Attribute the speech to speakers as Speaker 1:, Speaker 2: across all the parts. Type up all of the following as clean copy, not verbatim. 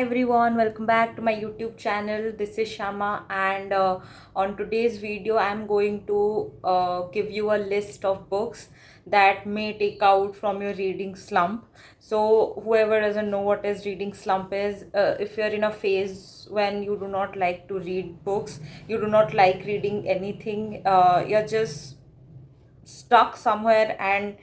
Speaker 1: everyone, welcome back to my YouTube channel. This is Shama, and on today's video I'm going to give you a list of books that may take out from your reading slump. So whoever doesn't know what is reading slump is, if you're in a phase when you do not like to read books, you do not like reading anything, you're just stuck somewhere and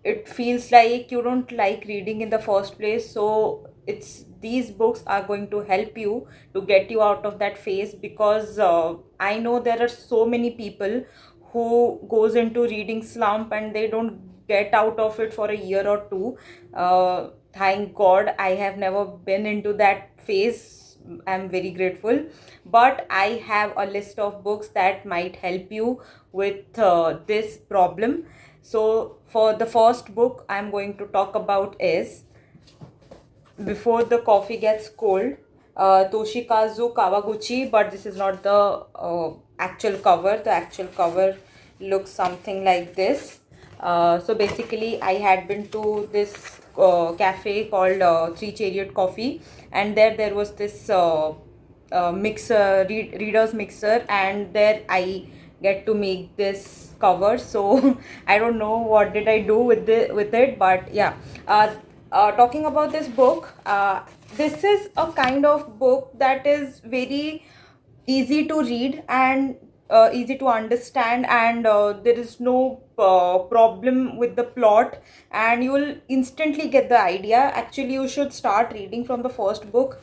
Speaker 1: it feels like you don't like reading in the first place. So it's these books are going to help you to get you out of that phase, because I know there are so many people who goes into reading slump and they don't get out of it for a year or two. Thank god I have never been into that phase. I'm very grateful, but I have a list of books that might help you with this problem. So for the first book I'm going to talk about is Before the Coffee Gets Cold, Toshikazu Kawaguchi, but this is not the actual cover. The actual cover looks something like this. So basically I had been to this cafe called Three Chariot Coffee, and there was this readers mixer, and there I get to make this cover. So I don't know what did I do with it, but yeah. Talking about this book, this is a kind of book that is very easy to read and easy to understand, and there is no problem with the plot, and you will instantly get the idea. Actually, you should start reading from the first book.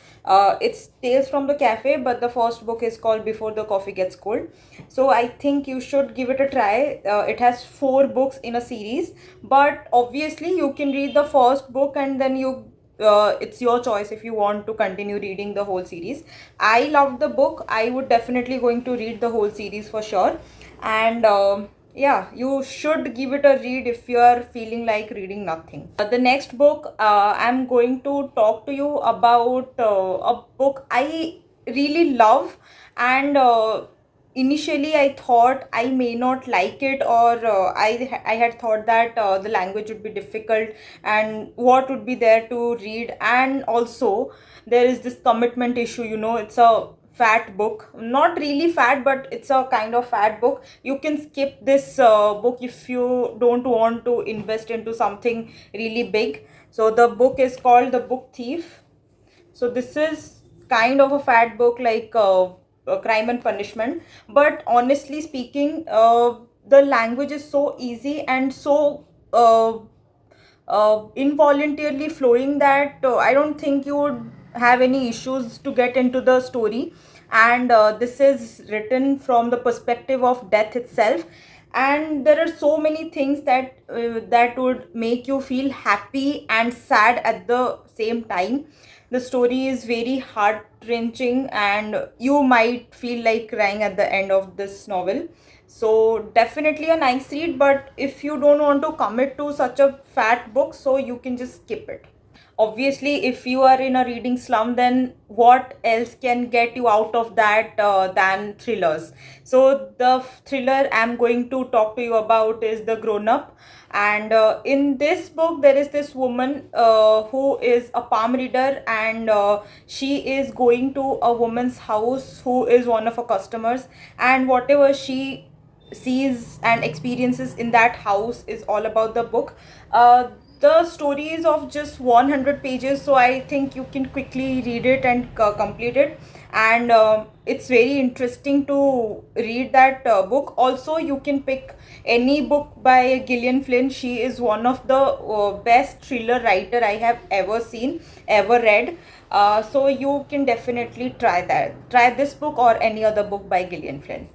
Speaker 1: It's Tales from the Cafe, but the first book is called Before the Coffee Gets Cold. So I think you should give it a try. It has 4 books in a series, but obviously you can read the first book and then it's your choice if you want to continue reading the whole series. I loved the book. I would definitely going to read the whole series for sure. And yeah, you should give it a read if you are feeling like reading nothing. The next book, I'm going to talk to you about a book I really love, and initially I thought I may not like it, or I had thought that the language would be difficult and what would be there to read, and also there is this commitment issue. It's a fat book, not really fat, but it's a kind of fat book. You can skip this book if you don't want to invest into something really big. So the book is called The Book Thief. So this is kind of a fat book, like Crime and Punishment, but honestly speaking, the language is so easy and so involuntarily flowing that I don't think you would have any issues to get into the story. And this is written from the perspective of death itself, and there are so many things that would make you feel happy and sad at the same time. The story is very heart wrenching, and you might feel like crying at the end of this novel. So definitely a nice read, but if you don't want to commit to such a fat book, so you can just skip it. Obviously, if you are in a reading slump, then what else can get you out of that than thrillers? So the thriller I'm going to talk to you about is The Grown Up. And in this book there is this woman who is a palm reader, and she is going to a woman's house who is one of her customers, and whatever she sees and experiences in that house is all about the book. The story is of just 100 pages, so I think you can quickly read it and complete it. And it's very interesting to read that book. Also, you can pick any book by Gillian Flynn. She is one of the best thriller writer I have ever seen, ever read. So you can definitely try this book or any other book by Gillian Flynn.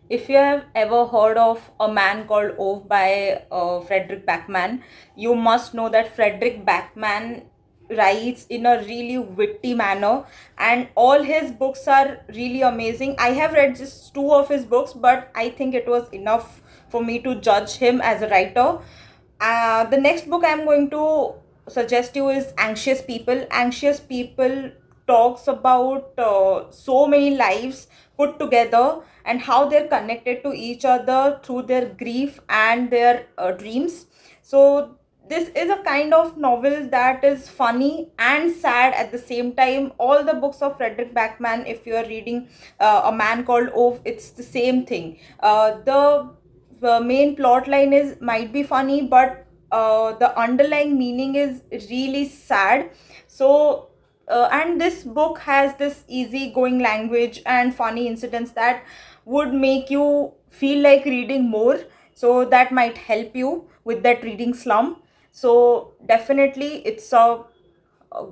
Speaker 1: If you have ever heard of A Man Called Ove by Frederick Backman, you must know that Frederick Backman writes in a really witty manner, and all his books are really amazing. I have read just 2 of his books, but I think it was enough for me to judge him as a writer. The next book I'm going to suggest you is Anxious People. Anxious People talks about so many lives put together and how they're connected to each other through their grief and their dreams. So this is a kind of novel that is funny and sad at the same time. All the books of Frederick Backman, if you are reading A Man Called Ove, it's the same thing. The main plot line is might be funny, but the underlying meaning is really sad. So and this book has this easy-going language and funny incidents that would make you feel like reading more. So that might help you with that reading slump. So definitely it's a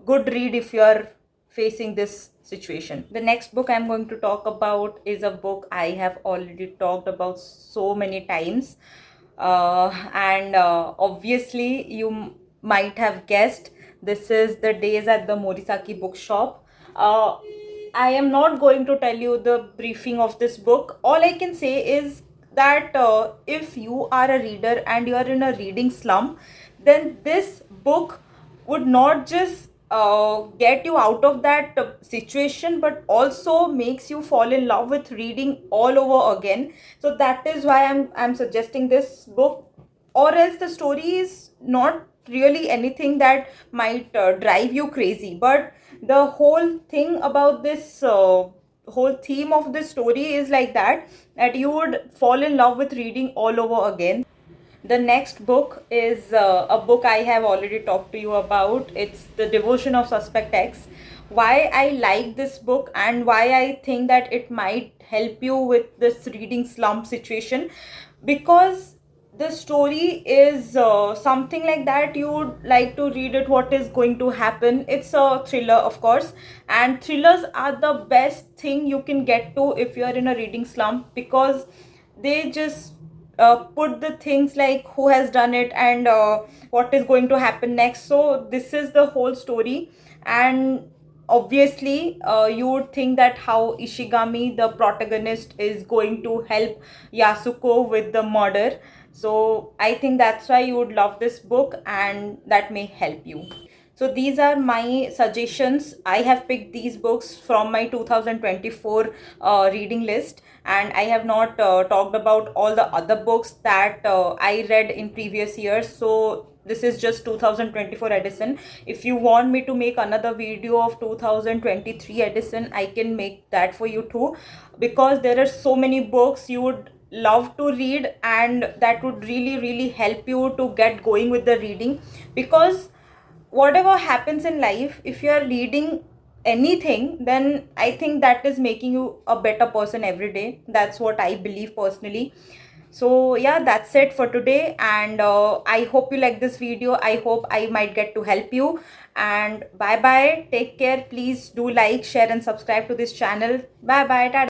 Speaker 1: good read if you are facing this situation. The next book I'm going to talk about is a book I have already talked about so many times. And obviously might have guessed, this is The Days at the Morisaki Bookshop. I am not going to tell you the briefing of this book. All I can say is that if you are a reader and you are in a reading slump, then this book would not just get you out of that situation, but also makes you fall in love with reading all over again. So that is why I'm suggesting this book. Or else the story is not really anything that might drive you crazy, but the whole thing about this whole theme of this story is like that you would fall in love with reading all over again. The next book is a book I have already talked to you about. It's The Devotion of Suspect X. Why I like this book and why I think that it might help you with this reading slump situation, because the story is something like that you would like to read it, what is going to happen. It's a thriller, of course, and thrillers are the best thing you can get to if you are in a reading slump, because they just put the things like who has done it and what is going to happen next. So this is the whole story. And obviously you would think that how Ishigami, the protagonist, is going to help Yasuko with the murder. So I think that's why you would love this book and that may help you. So these are my suggestions. I have picked these books from my 2024 reading list, and I have not talked about all the other books that I read in previous years. So this is just 2024 edition. If you want me to make another video of 2023 edition, I can make that for you too, because there are so many books you would love to read and that would really help you to get going with the reading. Because whatever happens in life, if you are reading anything, then I think that is making you a better person every day. That's what I believe personally. So yeah, that's it for today, and I hope you like this video. I hope I might get to help you, and bye bye, take care. Please do like, share and subscribe to this channel. Bye bye, tada.